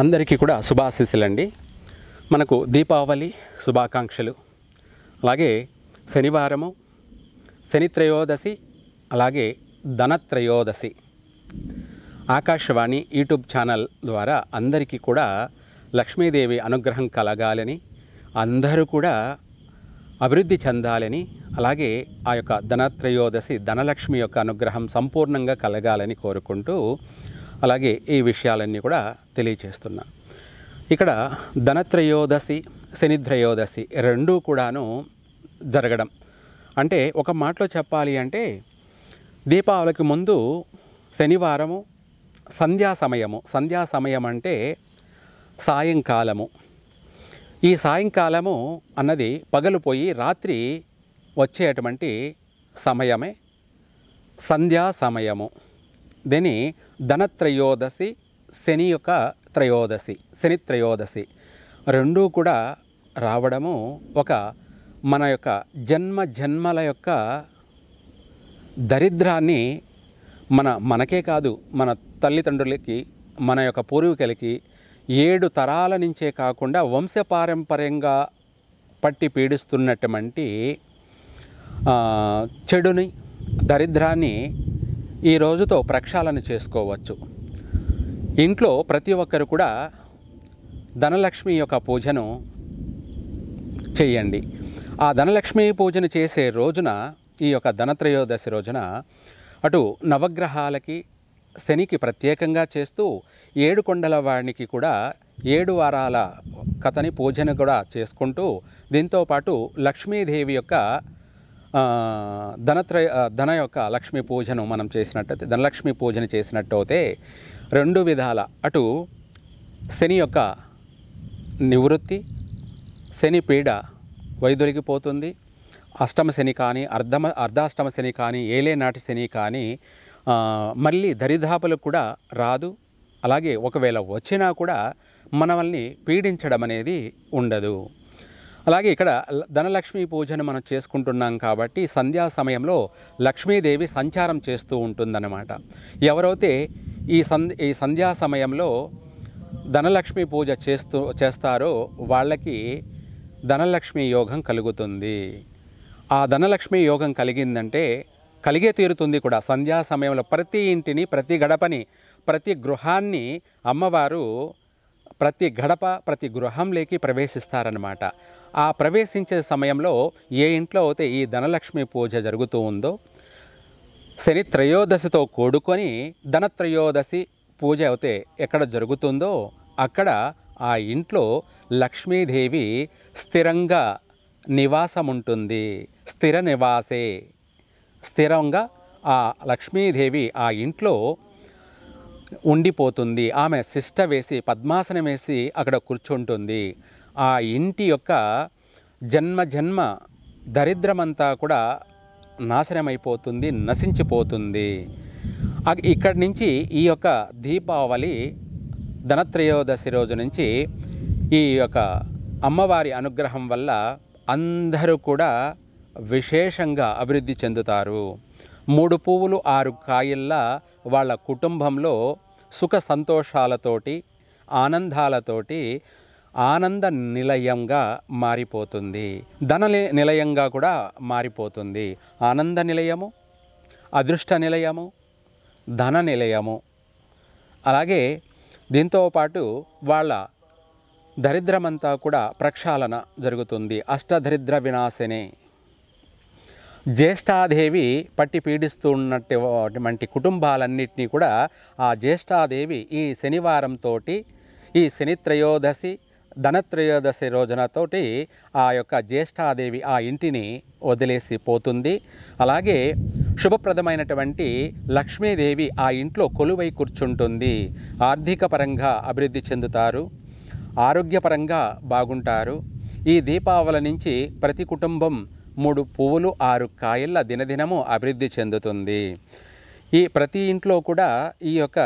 అందరికీ కూడా శుభాశీస్సులండి. మనకు దీపావళి శుభాకాంక్షలు. అలాగే శనివారము, శని త్రయోదశి, అలాగే ధనత్రయోదశి. ఆకాశవాణి యూట్యూబ్ ఛానల్ ద్వారా అందరికీ కూడా లక్ష్మీదేవి అనుగ్రహం కలగాలని, అందరూ కూడా అభివృద్ధి చెందాలని, అలాగే ఆ యొక్క ధనత్రయోదశి ధనలక్ష్మి యొక్క అనుగ్రహం సంపూర్ణంగా కలగాలని కోరుకుంటూ అలాగే ఈ విషయాలన్నీ కూడా తెలియచేస్తున్నా. ఇక్కడ ధనత్రయోదశి, శనిత్రయోదశి రెండూ కూడాను జరగడం అంటే, ఒక మాటలో చెప్పాలి అంటే, దీపావళికి ముందు శనివారము సంధ్యా సమయం అంటే సాయంకాలము. ఈ సాయంకాలము అన్నది పగలు పోయి రాత్రి వచ్చేటువంటి సమయమే సంధ్యా సమయము. దీని ధనత్రయోదశి, శని యొక్క త్రయోదశి, శని త్రయోదశి రెండూ కూడా రావడము ఒక మన యొక్క జన్మల యొక్క దరిద్రాన్ని మనకే కాదు, మన తల్లిదండ్రులకి, మన యొక్క పూర్వీకులకి 7 తరాల నుంచే కాకుండా వంశపారంపర్యంగా పట్టి పీడిస్తున్నటువంటి చెడుని, దరిద్రాన్ని ఈ రోజుతో ప్రక్షాళన చేసుకోవచ్చు. ఇంట్లో ప్రతి ఒక్కరు కూడా ధనలక్ష్మి యొక్క పూజను చేయండి. ఆ ధనలక్ష్మి పూజను చేసే రోజున, ఈ యొక్క ధనత్రయోదశి రోజున, అటు నవగ్రహాలకి, శనికి ప్రత్యేకంగా చేస్తూ 7 కొండల వాడికి కూడా 7 వారాల కథని పూజను కూడా చేసుకుంటూ, దీంతోపాటు లక్ష్మీదేవి యొక్క ధన యొక్క లక్ష్మీ పూజను మనం చేసినట్టయితే, ధనలక్ష్మి పూజను చేసినట్టయితే 2 విధాల, అటు శని యొక్క నివృత్తి, శని పీడ వైదొలిగిపోతుంది. అష్టమ శని కానీ, అర్ధాష్టమ శని కానీ, ఏలేనాటి శని కానీ మళ్ళీ దరిదాపులకు కూడా రాదు. అలాగే ఒకవేళ వచ్చినా కూడా మనల్ని పీడించడం అనేది ఉండదు. అలాగే ఇక్కడ ధనలక్ష్మి పూజను మనం చేసుకుంటున్నాం కాబట్టి సంధ్యా సమయంలో లక్ష్మీదేవి సంచారం చేస్తూ ఉంటుందన్నమాట. ఎవరైతే ఈ సంధ్యా సమయంలో ధనలక్ష్మి పూజ చేస్తారో వాళ్ళకి ధనలక్ష్మి యోగం కలుగుతుంది. ఆ ధనలక్ష్మి యోగం కలిగిందంటే కలిగే తీరుతుంది కూడా. సంధ్యా సమయంలో ప్రతి ఇంటిని, ప్రతి గడపని, ప్రతి గృహాన్ని అమ్మవారు ప్రతి గడప, ప్రతి గృహంలోకి ప్రవేశిస్తారన్నమాట. ఆ ప్రవేశించే సమయంలో ఏ ఇంట్లో అయితే ఈ ధనలక్ష్మి పూజ జరుగుతూ ఉందో, శని త్రయోదశితో కూడుకొని ధనత్రయోదశి పూజ అయితే ఎక్కడ జరుగుతుందో అక్కడ ఆ ఇంట్లో లక్ష్మీదేవి స్థిరంగా నివాసం ఉంటుంది. స్థిర నివాసే, స్థిరంగా ఆ లక్ష్మీదేవి ఆ ఇంట్లో ఉండిపోతుంది. ఆమె శిష్ట వేసి, పద్మాసనం వేసి అక్కడ కూర్చుంటుంది. ఆ ఇంటి యొక్క జన్మ దరిద్రమంతా కూడా నాశనమైపోతుంది, నశించిపోతుంది. ఇక్కడి నుంచి ఈ యొక్క దీపావళి ధనత్రయోదశి రోజు నుంచి ఈ యొక్క అమ్మవారి అనుగ్రహం వల్ల అందరూ కూడా విశేషంగా అభివృద్ధి చెందుతారు. 3 పువ్వులు 6 కాయల్లా వాళ్ళ కుటుంబంలో సుఖ సంతోషాలతోటి, ఆనందాలతోటి ఆనంద నిలయంగా మారిపోతుంది. ధన నిలయంగా కూడా మారిపోతుంది. ఆనంద నిలయము, అదృష్ట నిలయము, ధన నిలయము. అలాగే దీంతోపాటు వాళ్ళ దరిద్రమంతా కూడా ప్రక్షాళన జరుగుతుంది. అష్టదరిద్ర వినాశనే. జ్యేష్ఠాదేవి పట్టి పీడిస్తున్నటువంటి కుటుంబాలన్నింటినీ కూడా ఆ జ్యేష్ఠాదేవి ఈ శనివారంతో, ఈ శని త్రయోదశి ధనత్రయోదశి రోజునతోటి ఆ యొక్క జ్యేష్ఠాదేవి ఆ ఇంటిని వదిలేసి పోతుంది. అలాగే శుభప్రదమైనటువంటి లక్ష్మీదేవి ఆ ఇంట్లో కొలువై కూర్చుంటుంది. ఆర్థిక పరంగా అభివృద్ధి చెందుతారు, ఆరోగ్యపరంగా బాగుంటారు. ఈ దీపావళి నుంచి ప్రతి కుటుంబం 3 పువ్వులు 6 కాయల దినదినము అభివృద్ధి చెందుతుంది. ఈ ప్రతి ఇంట్లో కూడా ఈ యొక్క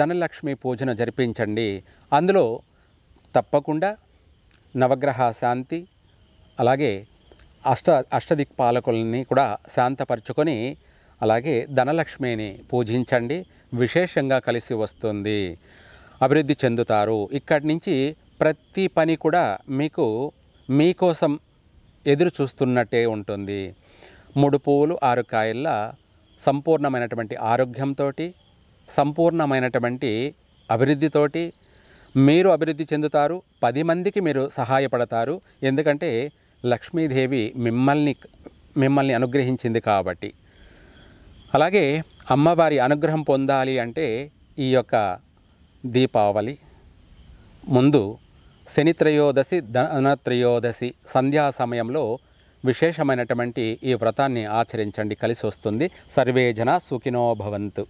ధనలక్ష్మి పూజను జరిపించండి. అందులో తప్పకుండా నవగ్రహ శాంతి, అలాగే అష్టదిక్పాలకుల్ని కూడా శాంతపరచుకొని అలాగే ధనలక్ష్మిని పూజించండి, విశేషంగా కలిసి వస్తుంది. అభివృద్ధి చెందుతారు. ఇక్కడి నుంచి ప్రతి పని కూడా మీకోసం ఎదురు చూస్తున్నట్టే ఉంటుంది. 3 పువ్వులు 6 కాయల్లా సంపూర్ణమైనటువంటి ఆరోగ్యంతో, సంపూర్ణమైనటువంటి అభివృద్ధితోటి మీరు అభివృద్ధి చెందుతారు. 10 మందికి మీరు సహాయపడతారు. ఎందుకంటే లక్ష్మీదేవి మిమ్మల్ని అనుగ్రహించింది కాబట్టి. అలాగే అమ్మవారి అనుగ్రహం పొందాలి అంటే ఈ యొక్క దీపావళి ముందు శని త్రయోదశి, ధనత్రయోదశి సంధ్యా సమయంలో విశేషమైనటువంటి ఈ వ్రతాన్ని ఆచరించండి. కలిసి వస్తుంది. సర్వే జన సుఖినో భవంతు.